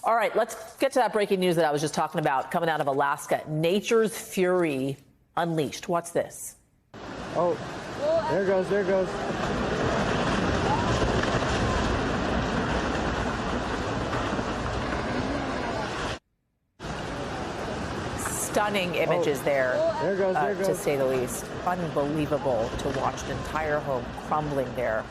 All right, let's get to that breaking news that I was just talking about coming out of Alaska. Nature's fury unleashed. What's this? Oh, there it goes, there it goes. Stunning images there, there it goes, there it goes. to say the least. Unbelievable to watch an entire home crumbling there.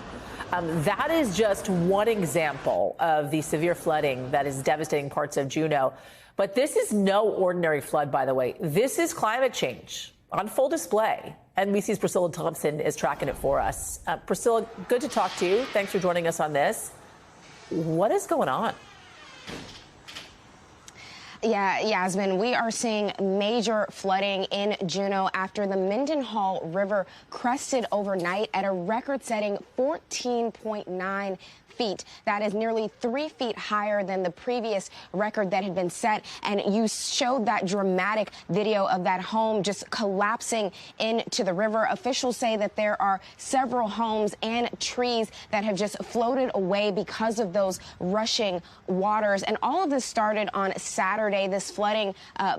That is just one example of the severe flooding that is devastating parts of Juneau. But this is no ordinary flood, by the way. This is climate change on full display. NBC's Priscilla Thompson is tracking it for us. Priscilla, good to talk to you. Thanks for joining us on this. What is going on? Yeah, Yasmin, we are seeing major flooding in Juneau after the Mendenhall River crested overnight at a record-setting 14.9 feet. That is nearly 3 feet higher than the previous record that had been set. And you showed that dramatic video of that home just collapsing into the river. Officials say that there are several homes and trees that have just floated away because of those rushing waters. And all of this started on Saturday. This flooding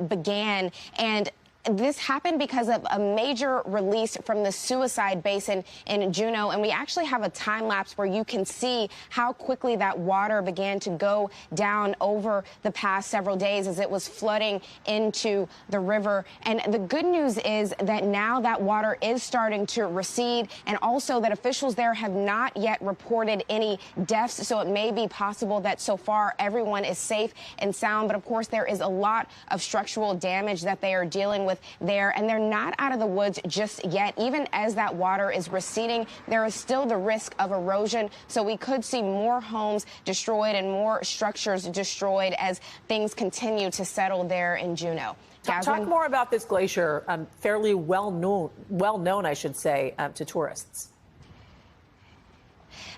began, and this happened because of a major release from the Suicide Basin in Juneau, and we actually have a time lapse where you can see how quickly that water began to go down over the past several days as it was flooding into the river. And the good news is that now that water is starting to recede, and also that officials there have not yet reported any deaths, so it may be possible that so far everyone is safe and sound. But of course, there is a lot of structural damage that they are dealing with there, and they're not out of the woods just yet. Even as that water is receding, there is still the risk of erosion, so we could see more homes destroyed and more structures destroyed as things continue to settle there in Juneau. Talk more about this glacier, fairly well known, I should say, to tourists.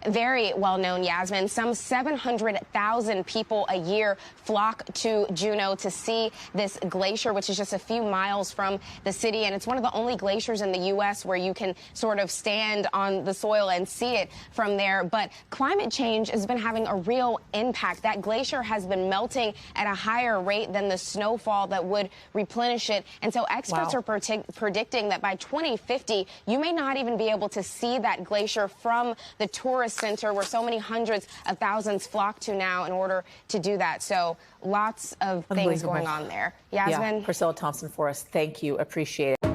Very well known, Yasmin. Some 700,000 people a year flock to Juneau to see this glacier, which is just a few miles from the city. And it's one of the only glaciers in the U.S. where you can sort of stand on the soil and see it from there. But climate change has been having a real impact. That glacier has been melting at a higher rate than the snowfall that would replenish it. And so experts are predicting that by 2050, you may not even be able to see that glacier from the tourist center where so many hundreds of thousands flock to now in order to do that. So lots of things going on there. Yasmin? Yeah. Priscilla Thompson for us. Thank you. Appreciate it.